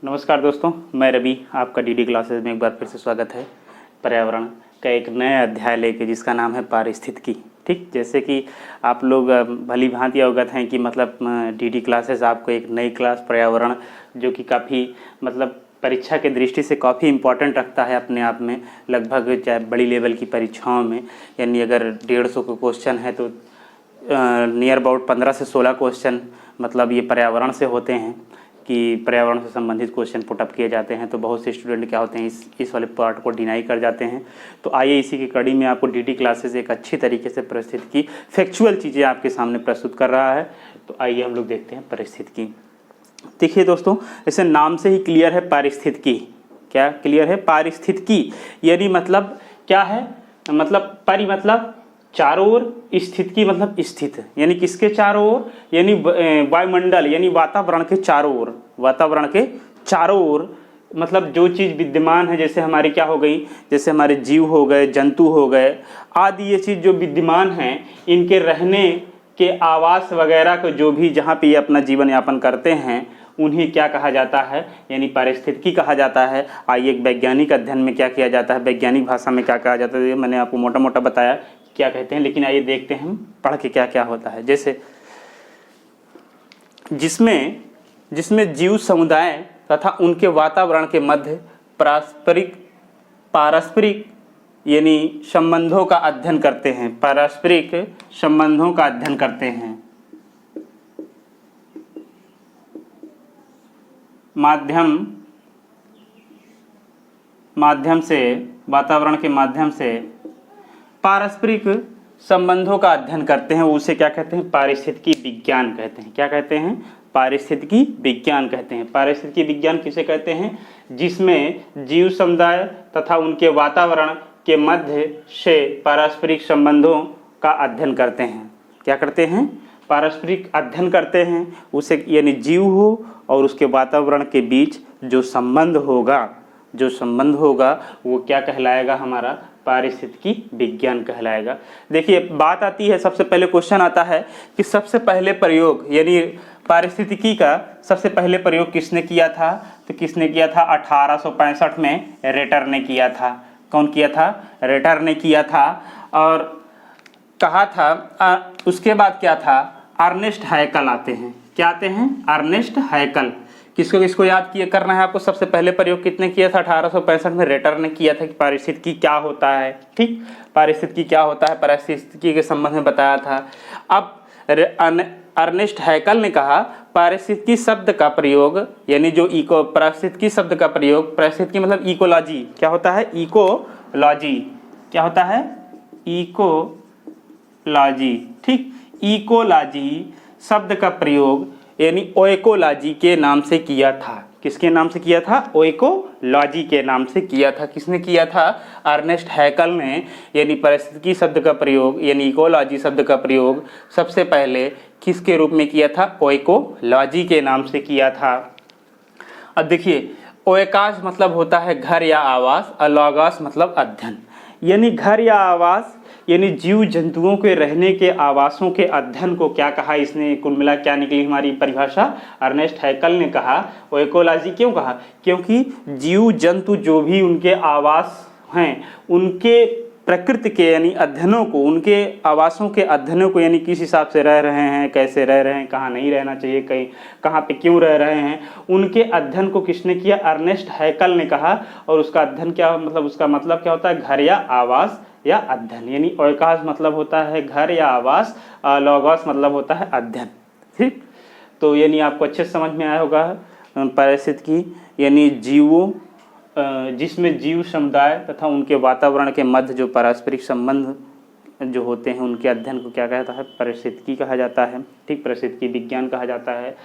नमस्कार दोस्तों, मैं रवि। आपका डीडी क्लासेस में एक बार फिर से स्वागत है। पर्यावरण का एक नया अध्याय लेके जिसका नाम है पारिस्थितिकी। ठीक, जैसे कि आप लोग भली भांति अवगत हैं कि मतलब डीडी क्लासेस आपको एक नई क्लास पर्यावरण जो कि काफ़ी मतलब परीक्षा के दृष्टि से काफ़ी इम्पोर्टेंट रखता है अपने आप में। लगभग चाहे बड़ी लेवल की परीक्षाओं में, यानी अगर 150 का क्वेश्चन है तो नियर अबाउट 15 से 16 क्वेश्चन मतलब ये पर्यावरण से होते हैं कि पर्यावरण से संबंधित क्वेश्चन पुटअप किए जाते हैं। तो बहुत से स्टूडेंट क्या होते हैं इस वाले पार्ट को डिनाई कर जाते हैं। तो आइए इसी की कड़ी में आपको डीडी क्लासेस एक अच्छी तरीके से परिस्थिति की फैक्चुअल चीज़ें आपके सामने प्रस्तुत कर रहा है। तो आइए हम लोग देखते हैं परिस्थितिकी। देखिए दोस्तों, इसे नाम से ही क्लियर है पारिस्थितिकी। क्या क्लियर है? पारिस्थितिकी यानी मतलब क्या है? मतलब परि मतलब चारों ओर, स्थित की मतलब स्थित, यानी किसके चारों ओर? यानी वायुमंडल यानी वातावरण के चारों ओर। वातावरण के चारों ओर मतलब जो चीज़ विद्यमान है, जैसे हमारी क्या हो गई, जैसे हमारे जीव हो गए, जंतु हो गए आदि, ये चीज़ जो विद्यमान हैं इनके रहने के आवास वगैरह को जो भी जहाँ पे ये अपना जीवन यापन करते हैं उन्हें क्या कहा जाता है? यानी पारिस्थितिकी कहा जाता है। आइए एक वैज्ञानिक अध्ययन में क्या किया जाता है, वैज्ञानिक भाषा में क्या कहा जाता है, मैंने आपको मोटा मोटा बताया क्या कहते हैं, लेकिन आइए देखते हैं हम पढ़ के क्या क्या होता है। जैसे जिसमें जीव समुदाय तथा उनके वातावरण के मध्य पारस्परिक यानी संबंधों का अध्ययन करते हैं। पारस्परिक संबंधों का अध्ययन करते हैं। माध्यम से वातावरण के माध्यम से पारस्परिक संबंधों का अध्ययन करते हैं। उसे क्या कहते हैं? पारिस्थितिकी विज्ञान कहते हैं। क्या कहते हैं? पारिस्थितिकी विज्ञान कहते हैं। पारिस्थितिकी विज्ञान किसे कहते हैं? जिसमें जीव समुदाय तथा उनके वातावरण के मध्य से पारस्परिक संबंधों का अध्ययन करते हैं। क्या करते हैं? पारस्परिक अध्ययन करते हैं। उसे यानी जीव हो और उसके वातावरण के बीच जो संबंध होगा वो क्या कहलाएगा? हमारा पारिस्थितिकी विज्ञान कहलाएगा। देखिए बात आती है, सबसे पहले क्वेश्चन आता है कि सबसे पहले प्रयोग यानी पारिस्थितिकी का सबसे पहले प्रयोग किसने किया था? तो किसने किया था? 1865 में रेटर ने किया था। कौन किया था? रेटर ने किया था। और कहा था उसके बाद क्या था? अर्नेस्ट हैकल आते हैं। क्या आते हैं? अर्नेस्ट हैकल। किसको याद किया करना है आपको? सबसे पहले प्रयोग कितने किया था? 1865 में रेटर ने किया था कि पारिस्थितिकी क्या होता है। ठीक, पारिस्थितिकी क्या होता है, पारिस्थितिकी के संबंध में बताया था। अब अर्नेस्ट हैकल ने कहा पारिस्थितिकी शब्द का प्रयोग यानी जो पारिस्थितिकी शब्द का प्रयोग, पारिस्थितिकी मतलब इकोलॉजी। क्या होता है? इकोलॉजी। क्या होता है? इकोलॉजी। ठीक, इकोलॉजी शब्द का प्रयोग यानी ओएकोलॉजी के नाम से किया था। किसके नाम से किया था? ओएकोलॉजी के नाम से किया था। किसने किया था? अर्नेस्ट हैकल ने। यानी पारिस्थितिकी शब्द का प्रयोग यानी इकोलॉजी शब्द का प्रयोग सबसे पहले किसके रूप में किया था? ओएकोलॉजी के नाम से किया था। अब देखिए, ओएकास मतलब होता है घर या आवास, और लॉगस मतलब अध्ययन। यानी घर या आवास यानी जीव जंतुओं के रहने के आवासों के अध्ययन को क्या कहा इसने? कुल मिला क्या निकली हमारी परिभाषा? अर्नेस्ट हैकल ने कहा ओएकोलॉजी। क्यों कहा? क्योंकि जीव जंतु जो भी उनके आवास हैं उनके प्रकृति के यानी अध्ययनों को, उनके आवासों के अध्ययनों को, यानी किस हिसाब से रह रहे हैं, कैसे रह रहे हैं, कहाँ नहीं रहना चाहिए, कहाँ पे क्यों रह रहे हैं, उनके अध्ययन को किसने किया? अर्नेस्ट हैकल ने कहा। और उसका अध्ययन क्या मतलब, उसका मतलब क्या होता है? घर या आवास या अध्ययन। यानी ओएकास मतलब होता है घर या आवास, लॉगस मतलब होता है अध्ययन। ठीक, तो यानी आपको अच्छे से समझ में आया होगा पारिस्थितिकी यानी जीवों जिसमें जीव समुदाय तथा उनके वातावरण के मध्य जो पारस्परिक संबंध जो होते हैं उनके अध्ययन को क्या कहता है? पारिस्थितिकी कहा जाता है। ठीक, पारिस्थितिकी विज्ञान कहा जाता है।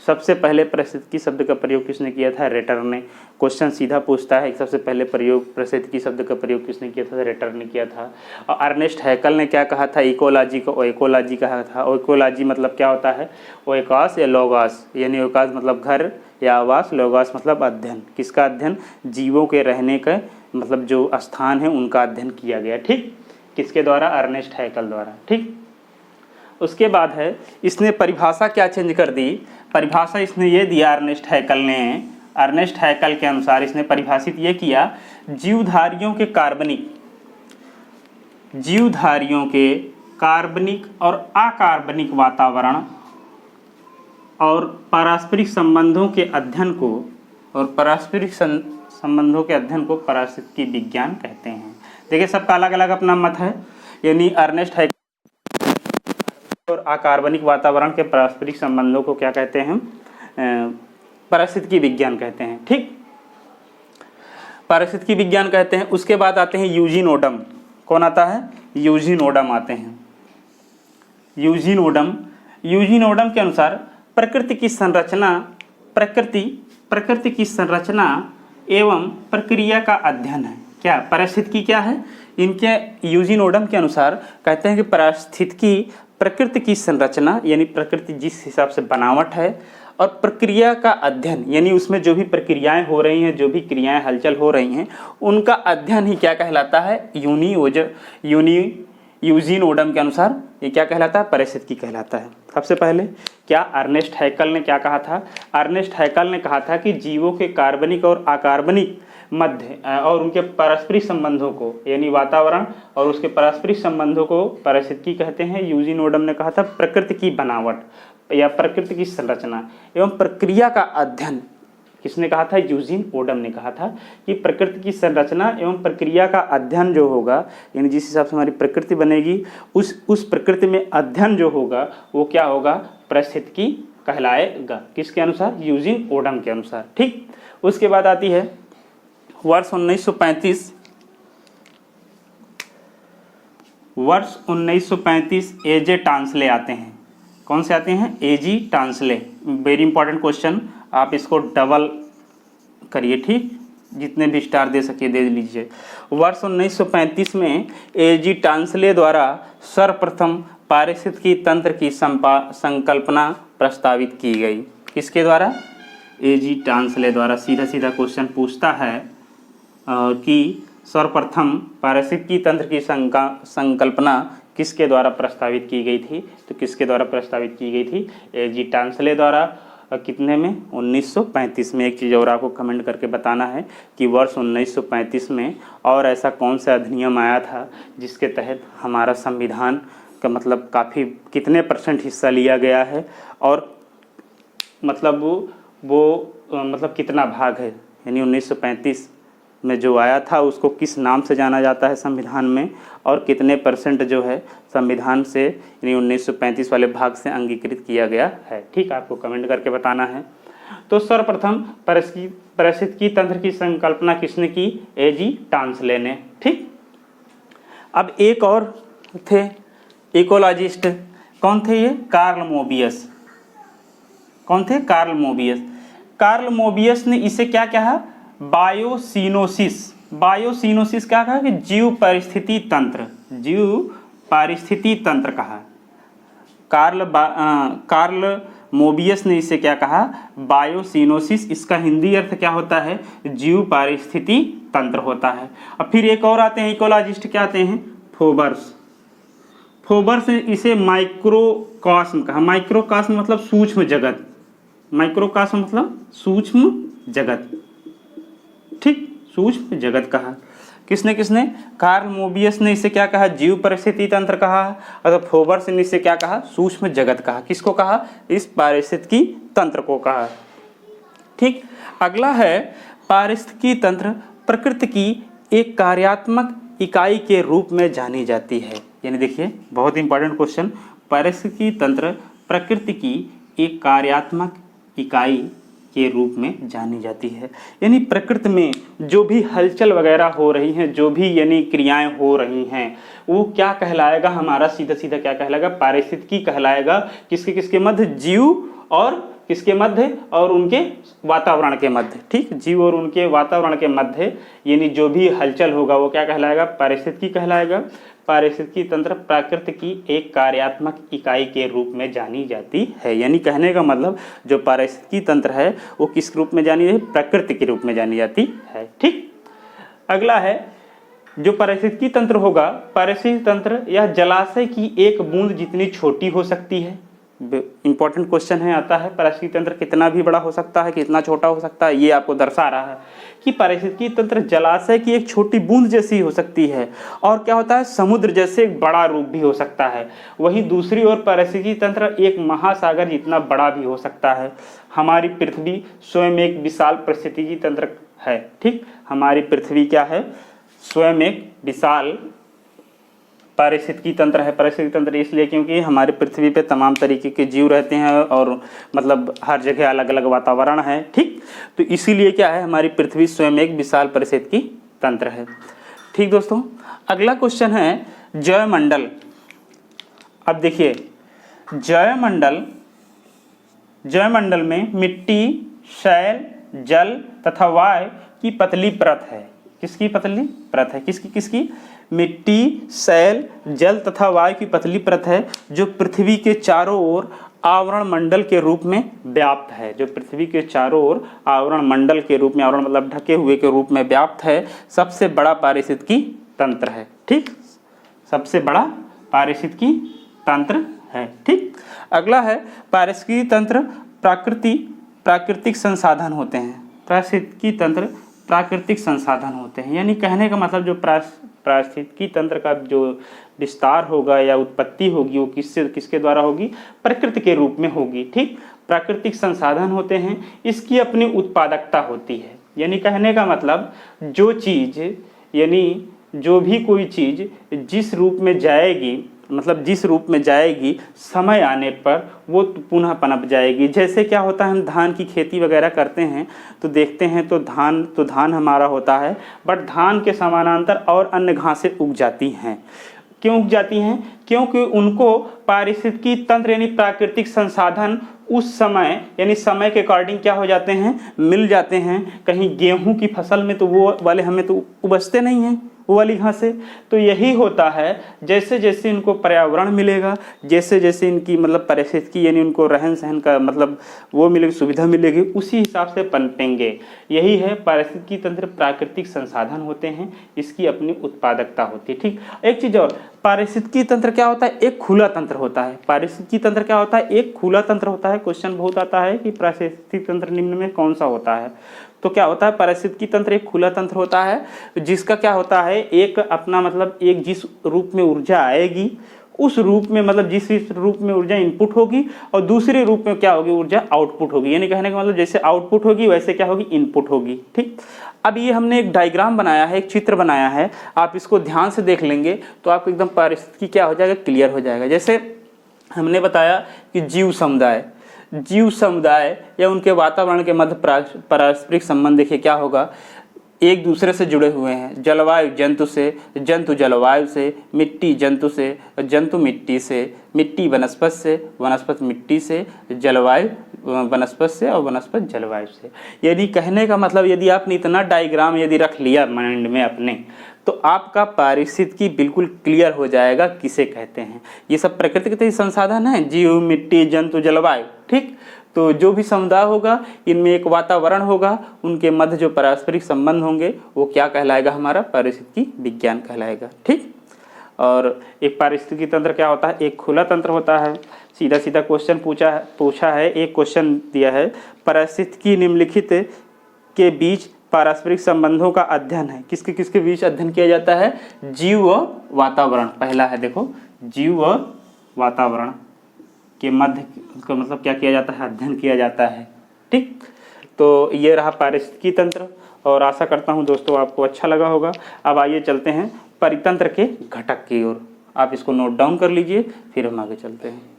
सबसे पहले पारिस्थितिकी शब्द का प्रयोग किसने किया था? रेटर ने। क्वेश्चन सीधा पूछता है सबसे पहले प्रयोग पारिस्थितिकी शब्द का प्रयोग किसने किया था? रेटर ने किया था। और अर्नेस्ट हैकल ने क्या कहा था? इकोलॉजी को ओएकोलॉजी कहा था। ओएकोलॉजी मतलब क्या होता है? ओएकास या लॉगस। यानी ओएकास मतलब घर या आवास, लॉगस मतलब अध्ययन। किसका अध्ययन? जीवों के रहने का मतलब जो स्थान है उनका अध्ययन किया गया। ठीक, किसके द्वारा? अर्नेस्ट हैकल द्वारा। ठीक, उसके बाद है इसने परिभाषा क्या चेंज कर दी? परिभाषा इसने ये दिया अर्नेस्ट हैकल ने अर्नेस्ट हैकल के अनुसार इसने परिभाषित ये किया, जीवधारियों के कार्बनिक और अकार्बनिक वातावरण और पारस्परिक संबंधों के अध्ययन को पारिस्थितिकी विज्ञान कहते हैं। देखिए सबका अलग अलग अपना मत है, यानी अर्नेस्ट हैकल और अकार्बनिक वातावरण के पारस्परिक संबंधों को क्या कहते हैं, पारिस्थितिकी विज्ञान कहते हैं। ठीक, पारिस्थितिकी विज्ञान कहते हैं। उसके बाद आते हैं यूजीन ओडम। कौन आता है? यूजीन ओडम आते हैं। यूजीन ओडम के अनुसार प्रकृति की संरचना एवं प्रक्रिया का अध्ययन है। क्या पारिस्थितिकी क्या है? इनके यूजीन ओडम के अनुसार कहते हैं कि पारिस्थितिकी प्रकृति की संरचना, यानी प्रकृति जिस हिसाब से बनावट है, और प्रक्रिया का अध्ययन, यानी उसमें जो भी प्रक्रियाएं हो रही हैं, जो भी क्रियाएं हलचल हो रही हैं, उनका अध्ययन ही क्या कहलाता है? यूजीन ओडम के अनुसार ये क्या कहलाता है? पारिस्थितिकी कहलाता है। सबसे पहले क्या अर्नेस्ट हैकल ने क्या कहा था? अर्नेस्ट हैकल ने कहा था कि जीवों के कार्बनिक और अकार्बनिक मध्य और उनके पारस्परिक संबंधों को, यानी वातावरण और उसके पारस्परिक संबंधों को पारिस्थितिकी कहते हैं। यूजीन ओडम ने कहा था प्रकृति की बनावट या प्रकृति की संरचना एवं प्रक्रिया का अध्ययन। किसने कहा था? यूजीन ओडम ने कहा था कि प्रकृति की संरचना एवं प्रक्रिया का अध्ययन जो होगा, यानी जिस हिसाब से हमारी प्रकृति बनेगी, उस प्रकृति में अध्ययन जो होगा वो क्या होगा? पारिस्थितिकी कहलाएगा। किसके अनुसार? यूजीन ओडम के अनुसार। ठीक, उसके बाद आती है वर्ष 1935 एजे टांसले आते हैं। कौन से आते हैं? एजी टांसले। वेरी इंपॉर्टेंट क्वेश्चन, आप इसको डबल करिए। ठीक, जितने भी स्टार दे सके दे लीजिए। वर्ष 1935 में एजी टांसले द्वारा सर्वप्रथम पारिस्थितिकी तंत्र की संकल्पना प्रस्तावित की गई। किसके द्वारा? एजी टांसले द्वारा। सीधा सीधा क्वेश्चन पूछता है कि सर्वप्रथम पारिस्थितिकी तंत्र की संकल्पना किसके द्वारा प्रस्तावित की गई थी? तो किसके द्वारा प्रस्तावित की गई थी? एजी टांसले द्वारा। कितने में? 1935 में। एक चीज़ और आपको कमेंट करके बताना है कि वर्ष 1935 में और ऐसा कौन सा अधिनियम आया था जिसके तहत हमारा संविधान का मतलब काफ़ी कितने % हिस्सा लिया गया है, और मतलब वो मतलब कितना भाग है, यानी 1935 में जो आया था उसको किस नाम से जाना जाता है संविधान में, और कितने % जो है संविधान से यानी 1935 वाले भाग से अंगीकृत किया गया है। ठीक, आपको कमेंट करके बताना है। तो सर्वप्रथम पारिस्थितिकी तंत्र की संकल्पना किसने की? एजी टांसले ने। ठीक, अब एक और थे इकोलॉजिस्ट। कौन थे ये? Karl Mobius. कौन थे? Karl Mobius. कार्ल मोबियस ने इसे क्या कहा? बायोसिनोसिस क्या कहा? कि जीव पारिस्थितिकी तंत्र कहा। कार्ल मोबियस ने इसे क्या कहा? बायोसिनोसिस। इसका हिंदी अर्थ क्या होता है? जीव पारिस्थितिकी तंत्र होता है। अब फिर एक और आते हैं इकोलॉजिस्ट, क्या आते हैं? फोबर्स ने इसे माइक्रोकॉस्म कहा। माइक्रोकॉस्म मतलब सूक्ष्म जगत। माइक्रोकॉस्म मतलब सूक्ष्म जगत। ठीक, सूक्ष्म जगत कहा। किसने? कार्ल मोबियस ने इसे क्या कहा? जीव पारिस्थितिकी तंत्र कहा। और फोबर्स ने इसे क्या कहा? सूक्ष्म जगत कहा। किसको कहा? इस पारिस्थितिकी तंत्र को कहा। ठीक, अगला है पारिस्थितिकी तंत्र प्रकृति की एक कार्यात्मक इकाई के रूप में जानी जाती है। यानी देखिए बहुत इंपॉर्टेंट क्वेश्चन, पारिस्थितिकी तंत्र प्रकृति की एक कार्यात्मक इकाई के रूप में जानी जाती है। यानी प्रकृति में जो भी हलचल वगैरह हो रही हैं, जो भी यानी क्रियाएं हो रही हैं, वो क्या कहलाएगा? हमारा सीधा सीधा क्या कहलाएगा? पारिस्थितिकी कहलाएगा। किसके किसके मध्य? जीव और किसके मध्य? और उनके वातावरण के मध्य। ठीक, जीव और उनके वातावरण के मध्य यानी जो भी हलचल होगा वो क्या कहलाएगा? पारिस्थितिकी कहलाएगा। पारिस्थितिकी तंत्र प्रकृति की एक कार्यात्मक इकाई के रूप में जानी जाती है। यानी कहने का मतलब जो पारिस्थितिकी तंत्र है वो किस रूप में जानी जाती है? प्रकृति के रूप में जानी जाती है। ठीक, अगला है जो पारिस्थितिकी तंत्र होगा, पारिस्थितिकी तंत्र यह जलाशय की एक बूंद जितनी छोटी हो सकती है। इंपॉर्टेंट क्वेश्चन है, आता है पारिस्थितिकी तंत्र कितना भी बड़ा हो सकता है, कितना छोटा हो सकता है, ये आपको दर्शा रहा है कि पारिस्थितिकी तंत्र जलाशय की एक छोटी बूंद जैसी हो सकती है, और क्या होता है समुद्र जैसे एक बड़ा रूप भी हो सकता है। वहीं दूसरी ओर पारिस्थितिकी तंत्र एक महासागर जितना बड़ा भी हो सकता है। हमारी पृथ्वी स्वयं एक विशाल पारिस्थितिकी तंत्र है। ठीक, हमारी पृथ्वी क्या है, स्वयं एक विशाल पारिस्थितिकी तंत्र है। पारिस्थितिकी तंत्र इसलिए क्योंकि हमारी पृथ्वी पे तमाम तरीके के जीव रहते हैं और मतलब हर जगह अलग अलग वातावरण है। ठीक, तो इसीलिए क्या है, हमारी पृथ्वी स्वयं एक विशाल पारिस्थितिकी तंत्र है। ठीक दोस्तों, अगला क्वेश्चन है जयमंडल। अब देखिए जयमंडल में मिट्टी, शैल, जल तथा वायु की पतली परत है। किसकी पतली परत है, किसकी मिट्टी, शैल, जल तथा वायु की पतली परत है, जो पृथ्वी के चारों ओर आवरण मंडल के रूप में व्याप्त है। जो पृथ्वी के चारों ओर आवरण मंडल के रूप में, आवरण मतलब ढके हुए के रूप में व्याप्त है, सबसे बड़ा पारिस्थितिकी तंत्र है। ठीक, सबसे बड़ा पारिस्थितिकी तंत्र है। ठीक, अगला है पारिस्थितिकी तंत्र प्राकृतिक संसाधन होते हैं। पारिस्थितिकी तंत्र प्राकृतिक संसाधन होते हैं, यानी कहने का मतलब जो पारिस्थितिकी तंत्र का जो विस्तार होगा या उत्पत्ति होगी वो किसके द्वारा होगी, प्रकृति के रूप में होगी। ठीक, प्राकृतिक संसाधन होते हैं, इसकी अपनी उत्पादकता होती है। यानी कहने का मतलब जो चीज़, यानी जो भी कोई चीज़ जिस रूप में जाएगी, मतलब जिस रूप में जाएगी समय आने पर वो पुनः पनप जाएगी। जैसे क्या होता है, हम धान की खेती वगैरह करते हैं तो देखते हैं तो धान हमारा होता है, बट धान के समानांतर और अन्य घासें उग जाती हैं। क्यों उग जाती हैं, क्योंकि उनको पारिस्थितिकी तंत्र यानी प्राकृतिक संसाधन उस समय यानी समय के अकॉर्डिंग क्या हो जाते हैं, मिल जाते हैं। कहीं गेहूं की फसल में तो वो वाले हमें तो उपजते नहीं हैं वो वाली घासें। तो यही होता है, जैसे जैसे इनको पर्यावरण मिलेगा, जैसे जैसे इनकी मतलब पारिस्थितिकी यानी उनको रहन सहन का मतलब वो मिलेगी, सुविधा मिलेगी, उसी हिसाब से पनपेंगे। यही है पारिस्थितिकी तंत्र, प्राकृतिक संसाधन होते हैं, इसकी अपनी उत्पादकता होती है। ठीक, एक चीज़ और, पारिस्थितिकी तंत्र क्या होता है, एक खुला तंत्र होता है। पारिस्थितिकी तंत्र क्या होता है, एक खुला तंत्र होता है। क्वेश्चन बहुत आता है कि पारिस्थितिकी तंत्र निम्न में कौन सा होता है, तो क्या होता है, पारिस्थितिकी तंत्र एक खुला तंत्र होता है, जिसका क्या होता है, एक अपना मतलब एक जिस रूप में ऊर्जा आएगी उस रूप में मतलब जिस रूप में ऊर्जा इनपुट होगी और दूसरे रूप में क्या होगी, ऊर्जा आउटपुट होगी। यानी कहने का मतलब जैसे आउटपुट होगी वैसे क्या होगी, इनपुट होगी। ठीक, अब ये हमने एक डायग्राम बनाया है, एक चित्र बनाया है, आप इसको ध्यान से देख लेंगे तो आपको एकदम पारिस्थितिकी क्या हो जाएगा, क्लियर हो जाएगा। जैसे हमने बताया कि जीव समुदाय या उनके वातावरण के मध्य पारस्परिक संबंध देखिए क्या होगा, एक दूसरे से जुड़े हुए हैं। जलवायु जंतु से, जंतु जलवायु से, मिट्टी जंतु से, जंतु मिट्टी से, मिट्टी वनस्पत से, वनस्पत मिट्टी से, जलवायु वनस्पत से और वनस्पत जलवायु से। यदि कहने का मतलब यदि आपने इतना डायग्राम यदि रख लिया माइंड में अपने, तो आपका पारिस्थितिकी बिल्कुल क्लियर हो जाएगा किसे कहते हैं। ये सब प्रकृति के संसाधन हैं, जीव, मिट्टी, जंतु, जलवायु। ठीक, तो जो भी समुदाय होगा इनमें एक वातावरण होगा, उनके मध्य जो पारस्परिक संबंध होंगे वो क्या कहलाएगा, हमारा पारिस्थितिकी विज्ञान कहलाएगा। ठीक, और एक पारिस्थितिकी तंत्र क्या होता है, एक खुला तंत्र होता है। सीधा सीधा क्वेश्चन पूछा है, एक क्वेश्चन दिया है, पारिस्थितिकी निम्नलिखित के बीच पारस्परिक संबंधों का अध्ययन है। किसके किसके बीच अध्ययन किया जाता है, जीव व वातावरण। पहला है देखो, जीव व वातावरण के मध्य का मतलब क्या किया जाता है, अध्ययन किया जाता है। ठीक, तो ये रहा पारिस्थितिकी तंत्र, और आशा करता हूँ दोस्तों आपको अच्छा लगा होगा। अब आइए चलते हैं परितंत्र के घटक की ओर। आप इसको नोट डाउन कर लीजिए, फिर हम आगे चलते हैं।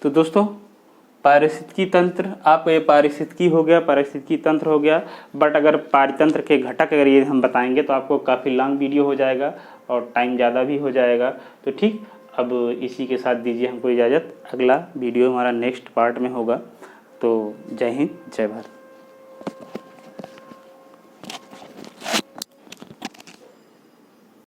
तो दोस्तों पारिस्थितिकी तंत्र, आप ये पारिस्थितिकी हो गया, पारिस्थितिकी तंत्र हो गया, बट अगर पारितंत्र के घटक अगर ये हम बताएंगे तो आपको काफ़ी लॉन्ग वीडियो हो जाएगा और टाइम ज़्यादा भी हो जाएगा। तो ठीक, अब इसी के साथ दीजिए हमको इजाज़त, अगला वीडियो हमारा नेक्स्ट पार्ट में होगा। तो जय हिंद, जय भारत।